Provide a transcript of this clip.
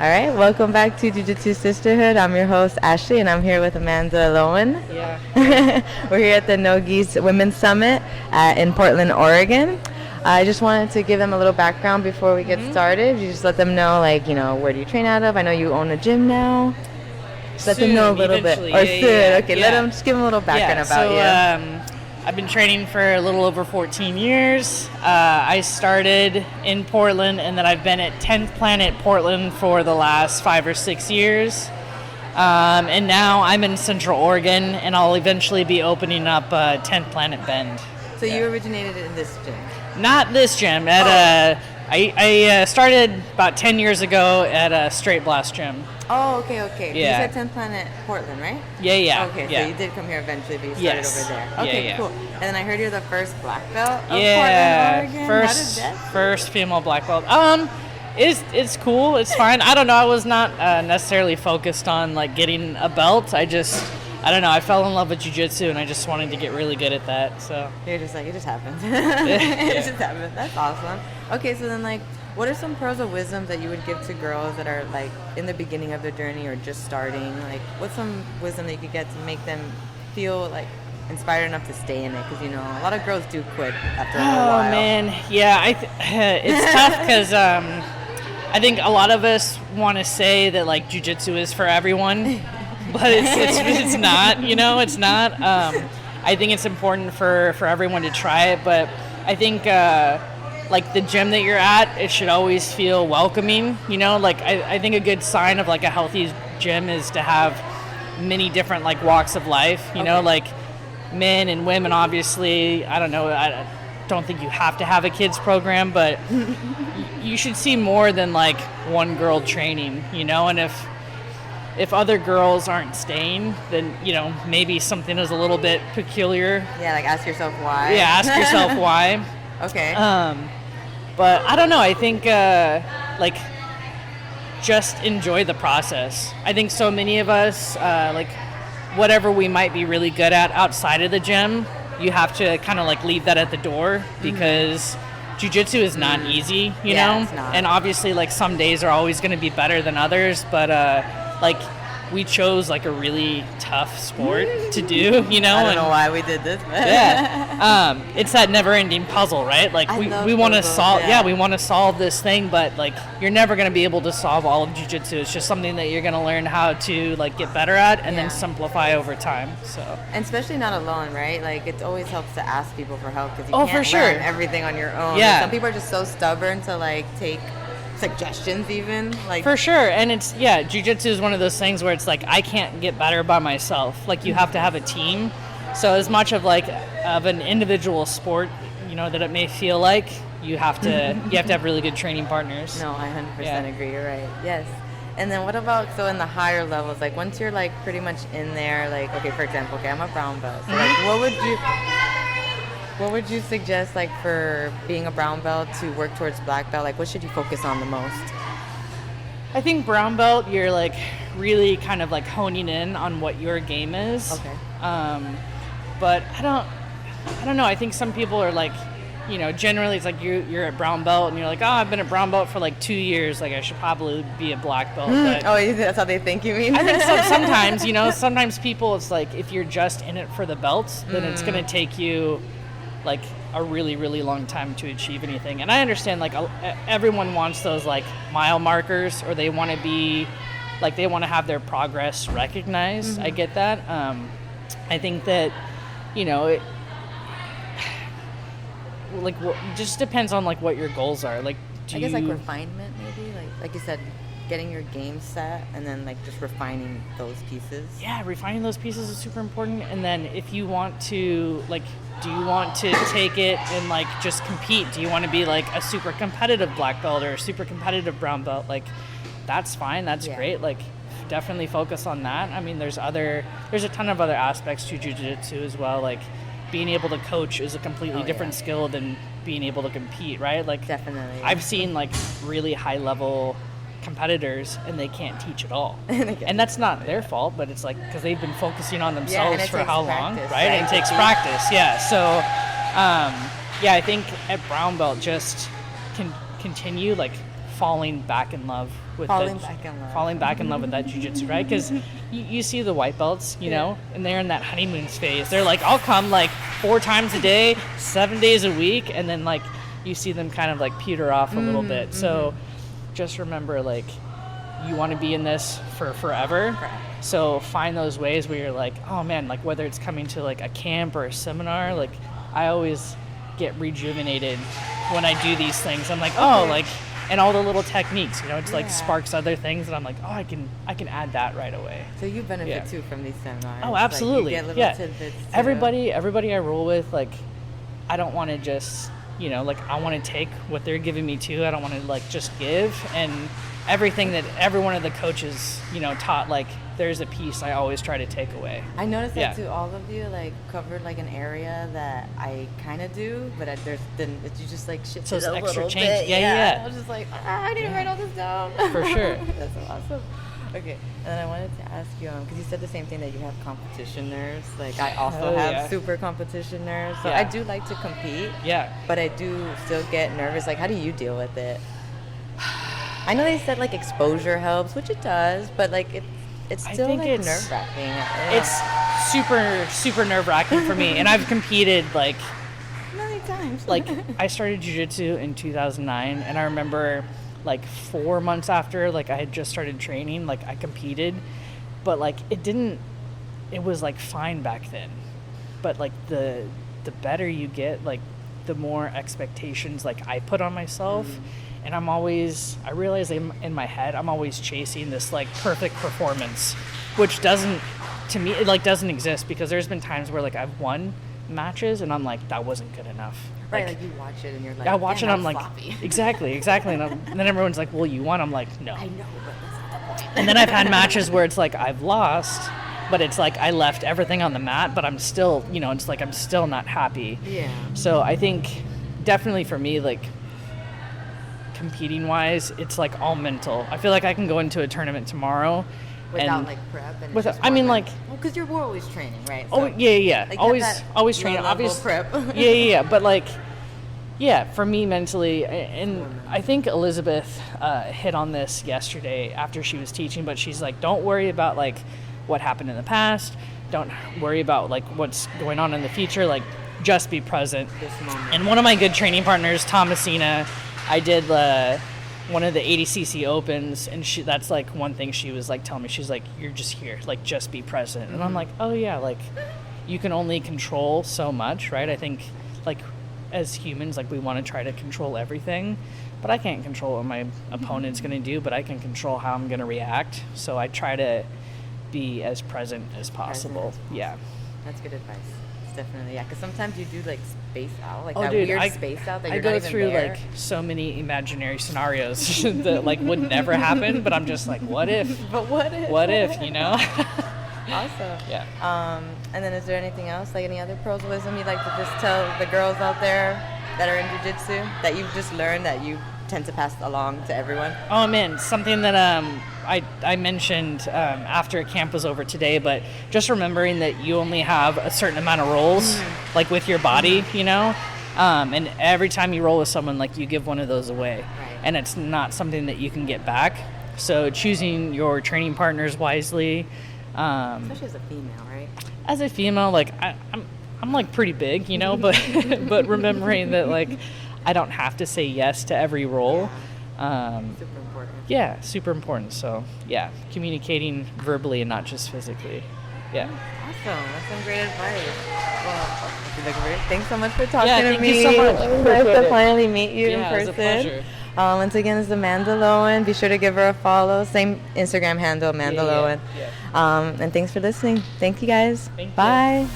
right, welcome back to Jiu-Jitsu Sisterhood. I'm your host, Ashley, and I'm here with Amanda Loewen. Yeah. We're here at the No-Gi's Women's Summit in Portland, Oregon. I just wanted to give them a little background before we get started. You just let them know, where do you train out of? I know you own a gym now. Just let them know a little bit. Or soon. Okay, let them just give them a little background about you. I've been training for a little over 14 years. I started in Portland, and then I've been at 10th Planet Portland for the last 5 or 6 years. And now I'm in Central Oregon, and I'll eventually be opening up 10th Planet Bend. So you originated in this gym? Not this gym. I started about 10 years ago at a Straight Blast gym. Oh, okay. Yeah. You said 10th Planet Portland, right? Yeah. Okay, yeah. So you did come here eventually, but you started over there. Okay, Yeah. cool. And then I heard you're the first black belt of Portland, Oregon. First female black belt. It's cool. It's fine. I don't know. I was not necessarily focused on getting a belt. I don't know. I fell in love with jiu-jitsu, and I just wanted to get really good at that. So you're just it just happened. It just happened. That's awesome. Okay, so then what are some pearls of wisdom that you would give to girls that are in the beginning of their journey or just starting? What's some wisdom that you could get to make them feel inspired enough to stay in it? Because a lot of girls do quit after a while. Oh man, yeah. It's tough because I think a lot of us want to say that jiu-jitsu is for everyone, but it's not. It's not. I think it's important for everyone to try it, but I think. The gym that you're at, it should always feel welcoming, I think a good sign of a healthy gym is to have many different walks of life, men and women, obviously. I don't know, I don't think you have to have a kids program, but you should see more than one girl training, and if other girls aren't staying, then maybe something is a little bit peculiar. Yeah, ask yourself why. Yeah, ask yourself why. Okay. But I don't know. I think just enjoy the process. I think so many of us, whatever we might be really good at outside of the gym, you have to kind of leave that at the door because jiu-jitsu is not easy, you know? It's not. And obviously some days are always going to be better than others, but we chose a really tough sport to do, I don't know why we did this, but yeah. It's that never-ending puzzle, right? We want to solve. Yeah, we want to solve this thing, but you're never going to be able to solve all of jiu-jitsu. It's just something that you're going to learn how to get better at and then simplify over time. So. And especially not alone, right? It always helps to ask people for help because you can't for sure. learn everything on your own. Yeah. Some people are just so stubborn to take suggestions even for sure. And it's jiu-jitsu is one of those things where it's I can't get better by myself. You have to have a team. So as much of of an individual sport that it may feel you have to have really good training partners. No, I 100% agree. You're right. Yes. And then what about in the higher levels, once you're pretty much in there, okay, for example, I'm a brown belt, so what would you suggest for being a brown belt to work towards black belt? What should you focus on the most? I think brown belt, you're really kind of honing in on what your game is. Okay. But I don't know. I think some people are generally it's you're a brown belt and you're I've been a brown belt for 2 years. I should probably be a black belt. But that's how they think you mean? I think sometimes, sometimes people, it's if you're just in it for the belts, then it's going to take you a really, really long time to achieve anything. And I understand everyone wants those mile markers, or they want to be they want to have their progress recognized. Mm-hmm. I get that. I think that it just depends on what your goals are. I guess refinement maybe, like you said, getting your game set and then just refining those pieces. Yeah, refining those pieces is super important. And then if you want to do you want to take it and just compete? Do you want to be a super competitive black belt or a super competitive brown belt? That's fine. That's great. Definitely focus on that. I mean, there's a ton of other aspects to jiu-jitsu as well. Being able to coach is a completely different skill than being able to compete, right? Definitely. I've seen really high level competitors and they can't teach at all. And that's not their fault, but it's because they've been focusing on themselves for how long, right? And it takes practice. Yeah. So I think at brown belt just continue falling back in love with falling back in love with that jiu-jitsu, right? Because you see the white belts, you know, and they're in that honeymoon phase. They're like, I'll come like 4 times a day, 7 days a week, and then like you see them kind of like peter off a little bit. So just remember, like, you want to be in this for forever. So find those ways where you're like, oh man, like whether it's coming to like a camp or a seminar, like I always get rejuvenated when I do these things. I'm like, oh, like, and all the little techniques, you know, it's like sparks other things, and I'm like, oh, I can add that right away. So you benefit too from these seminars. Oh, absolutely. Like, you get little tidbits too. Everybody I roll with, like, I don't want to just, you know, like, I want to take what they're giving me too. I don't want to like just give, and everything that every one of the coaches, you know, taught, like, there's a piece I always try to take away. I noticed that too. All of you like covered like an area that I kind of do, but you just like shifted so it's a extra little change. bit. Yeah. I was just like, I need to write all this down. For sure. That's awesome. Okay, and then I wanted to ask you, because you said the same thing, that you have competition nerves. Like, I also have super competition nerves. So I do like to compete. Yeah. But I do still get nervous. Like, how do you deal with it? I know they said like exposure helps, which it does, but like it's still like nerve-wracking. It's super nerve-wracking for me, and I've competed like many times. Like, I started jiu-jitsu in 2009, and I remember like 4 months after like I had just started training, like I competed, but like it was like fine back then, but like the better you get, like the more expectations like I put on myself. And I realize in my head, I'm always chasing this like perfect performance, which doesn't exist, because there's been times where like I've won matches and I'm like, that wasn't good enough. Right, like you watch it and you're like, I watch it, I'm like, sloppy. exactly. And then everyone's like, well, you won. I'm like, no. I know, but that's not the point. And then I've had matches where it's like I've lost, but it's like I left everything on the mat, but I'm still, you know, it's like I'm still not happy. Yeah. So I think definitely for me, like, competing wise, it's like all mental. I feel like I can go into a tournament tomorrow without like prep and because you're always training, right? So, like always training, obviously. Prep. But like, for me mentally, and I think Elizabeth hit on this yesterday after she was teaching, but she's like, don't worry about like what happened in the past, don't worry about like what's going on in the future, like just be present. This moment. And one of my good training partners, Thomasina, I did one of the 80cc opens, and that's like one thing she was like telling me. She's like, you're just here, like just be present. And I'm like, oh yeah, like you can only control so much, right? I think like as humans, like we want to try to control everything, but I can't control what my opponent's going to do, but I can control how I'm going to react. So I try to be as present as possible. Yeah. That's good advice. Definitely, because sometimes you do like space out, like weird space out that you're not even I go through there. Like so many imaginary scenarios that like would never happen, but I'm just like, what if? But what if? What if, you know? Awesome. Yeah. And then is there anything else, like any other pearls of wisdom you'd like to just tell the girls out there that are in jiu-jitsu that you've just learned that you tend to pass along to everyone? Oh man, something that I mentioned after camp was over today, but just remembering that you only have a certain amount of rolls, like with your body, you know, and every time you roll with someone, like you give one of those away, and it's not something that you can get back. So choosing your training partners wisely, especially as a female, right? As a female, like I'm like pretty big, you know, but but remembering that like I don't have to say yes to every roll. Super important. Yeah, super important. So, yeah, communicating verbally and not just physically. Yeah. Awesome. That's some great advice. Well, thanks so much for talking to Thank me. you so much. It's nice to finally meet you in person. It was a pleasure. Once again, it's Amanda Loewen. Be sure to give her a follow. Same Instagram handle, Amanda Loewen. And thanks for listening. Thank you, guys. Bye.